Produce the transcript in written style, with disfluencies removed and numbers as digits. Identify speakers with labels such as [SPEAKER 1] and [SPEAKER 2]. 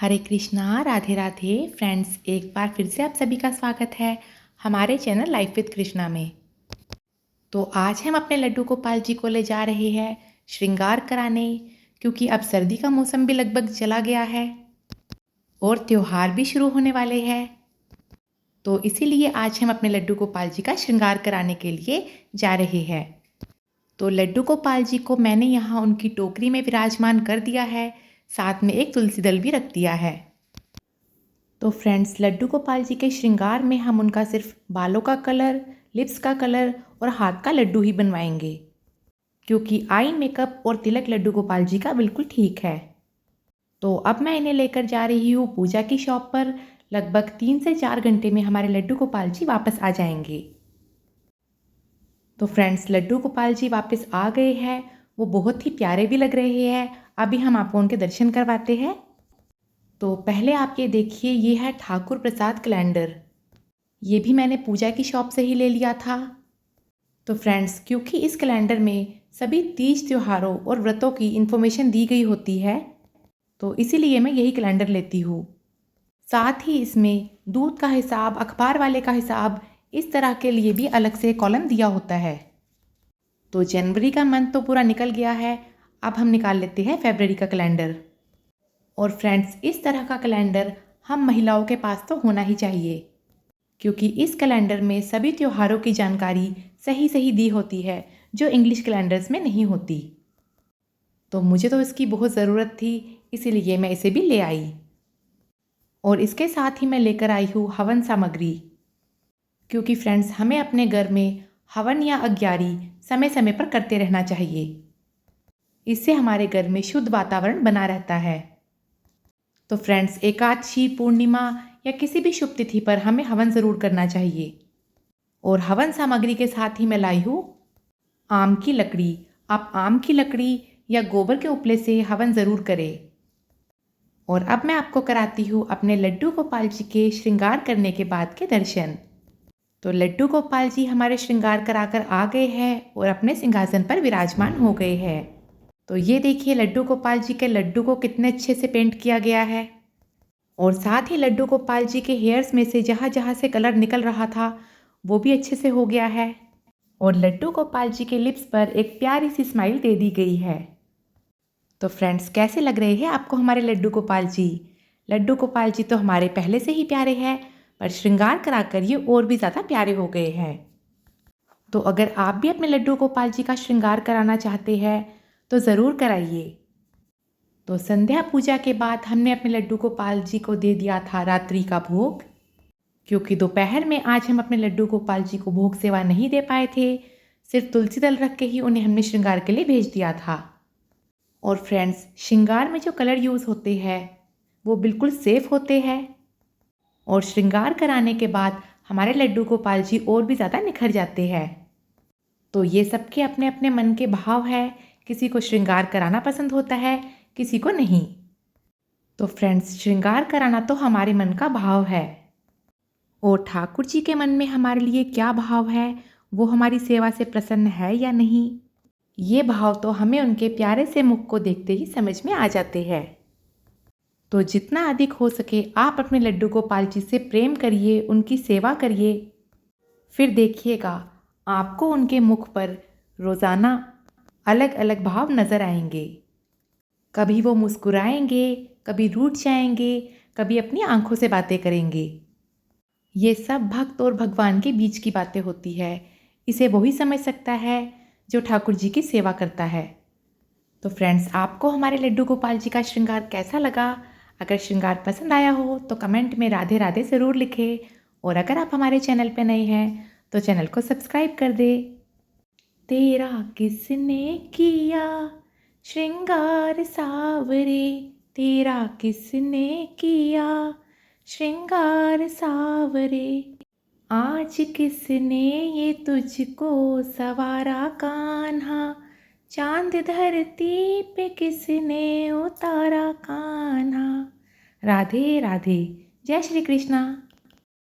[SPEAKER 1] हरे Krishna, Radhe Radhe friends. एक बार फिर से आप सभी का स्वागत है हमारे चैनल लाइफ विद कृष्णा में। तो आज हम अपने लड्डू गोपाल जी को ले जा रहे हैं श्रृंगार कराने, क्योंकि अब सर्दी का मौसम भी लगभग चला गया है और त्योहार भी शुरू होने वाले हैं। तो इसीलिए आज हम अपने लड्डू गोपाल जी का श्रृंगार कराने के लिए जा रहे हैं। तो लड्डू गोपाल जी को मैंने यहाँ उनकी टोकरी में विराजमान कर दिया है, साथ में एक तुलसी दल भी रख दिया है। तो फ्रेंड्स, लड्डू गोपाल जी के श्रृंगार में हम उनका सिर्फ बालों का कलर, लिप्स का कलर और हाथ का लड्डू ही बनवाएंगे, क्योंकि आई मेकअप और तिलक लड्डू गोपाल जी का बिल्कुल ठीक है। तो अब मैं इन्हें लेकर जा रही हूँ पूजा की शॉप पर। लगभग 3 से 4 घंटे में हमारे लड्डू गोपाल जी वापस आ जाएंगे। तो फ्रेंड्स, लड्डू गोपाल जी वापस आ गए हैं। वो बहुत ही प्यारे भी लग रहे हैं। अभी हम आपको उनके दर्शन करवाते हैं। तो पहले आप ये देखिए, ये है ठाकुर प्रसाद कैलेंडर। ये भी मैंने पूजा की शॉप से ही ले लिया था। तो फ्रेंड्स, क्योंकि इस कैलेंडर में सभी तीज त्योहारों और व्रतों की इन्फॉर्मेशन दी गई होती है, तो इसीलिए मैं यही कैलेंडर लेती हूँ। साथ ही इसमें दूध का हिसाब, अखबार वाले का हिसाब, इस तरह के लिए भी अलग से कॉलम दिया होता है। तो जनवरी का मंथ तो पूरा निकल गया है। अब हम निकाल लेते हैं फरवरी का कैलेंडर। और फ्रेंड्स, इस तरह का कैलेंडर हम महिलाओं के पास तो होना ही चाहिए, क्योंकि इस कैलेंडर में सभी त्योहारों की जानकारी सही सही दी होती है, जो इंग्लिश कैलेंडर्स में नहीं होती। तो मुझे तो इसकी बहुत ज़रूरत थी, इसीलिए मैं इसे भी ले आई। और इसके साथ ही मैं लेकर आई हूँ हवन सामग्री, क्योंकि फ्रेंड्स, हमें अपने घर में हवन या अग्यारी समय समय पर करते रहना चाहिए। इससे हमारे घर में शुद्ध वातावरण बना रहता है। तो फ्रेंड्स, एकादशी, पूर्णिमा या किसी भी शुभ तिथि पर हमें हवन ज़रूर करना चाहिए। और हवन सामग्री के साथ ही मैं लाई हूँ आम की लकड़ी। आप आम की लकड़ी या गोबर के उपले से हवन ज़रूर करें। और अब मैं आपको कराती हूँ अपने लड्डू गोपाल जी के श्रृंगार करने के बाद के दर्शन। तो लड्डू गोपाल जी हमारे श्रृंगार कराकर आ गए हैं और अपने सिंहासन पर विराजमान हो गए हैं। तो ये देखिए, लड्डू गोपाल जी के लड्डू को कितने अच्छे से पेंट किया गया है। और साथ ही लड्डू गोपाल जी के हेयर्स में से जहाँ जहाँ से कलर निकल रहा था, वो भी अच्छे से हो गया है। और लड्डू गोपाल जी के लिप्स पर एक प्यारी सी स्माइल दे दी गई है। तो फ्रेंड्स, कैसे लग रहे हैं आपको हमारे लड्डू गोपाल जी? लड्डू गोपाल जी तो हमारे पहले से ही प्यारे हैं, पर श्रृंगार कराकर ये और भी ज़्यादा प्यारे हो गए हैं। तो अगर आप भी अपने लड्डू गोपाल जी का श्रृंगार कराना चाहते हैं तो ज़रूर कराइए। तो संध्या पूजा के बाद हमने अपने लड्डू गोपाल जी को दे दिया था रात्रि का भोग, क्योंकि दोपहर में आज हम अपने लड्डू गोपाल जी को भोग सेवा नहीं दे पाए थे। सिर्फ तुलसी दल रख के ही उन्हें हमने श्रृंगार के लिए भेज दिया था। और फ्रेंड्स, श्रृंगार में जो कलर यूज़ होते हैं वो बिल्कुल सेफ होते हैं। और श्रृंगार कराने के बाद हमारे लड्डू गोपाल जी और भी ज़्यादा निखर जाते हैं। तो ये सबके अपने अपने मन के भाव है। किसी को श्रृंगार कराना पसंद होता है, किसी को नहीं। तो फ्रेंड्स, श्रृंगार कराना तो हमारे मन का भाव है। और ठाकुर जी के मन में हमारे लिए क्या भाव है, वो हमारी सेवा से प्रसन्न है या नहीं, ये भाव तो हमें उनके प्यारे से मुख को देखते ही समझ में आ जाते हैं। तो जितना अधिक हो सके आप अपने लड्डू गोपाल जी से प्रेम करिए, उनकी सेवा करिए। फिर देखिएगा, आपको उनके मुख पर रोज़ाना अलग अलग भाव नज़र आएंगे। कभी वो मुस्कुराएंगे, कभी रूठ जाएंगे, कभी अपनी आंखों से बातें करेंगे। ये सब भक्त और भगवान के बीच की बातें होती है। इसे वही समझ सकता है जो ठाकुर जी की सेवा करता है। तो फ्रेंड्स, आपको हमारे लड्डू गोपाल जी का श्रृंगार कैसा लगा? अगर श्रृंगार पसंद आया हो तो कमेंट में राधे राधे ज़रूर लिखें। और अगर आप हमारे चैनल पर नए हैं तो चैनल को सब्सक्राइब कर दे। तेरा किसने किया श्रृंगार सावरे, तेरा किसने किया श्रृंगार सावरे, आज किसने ये तुझको सवारा कान्हा, चांद धरती पे किसने उतारा कान्हा। राधे राधे। जय श्री कृष्णा।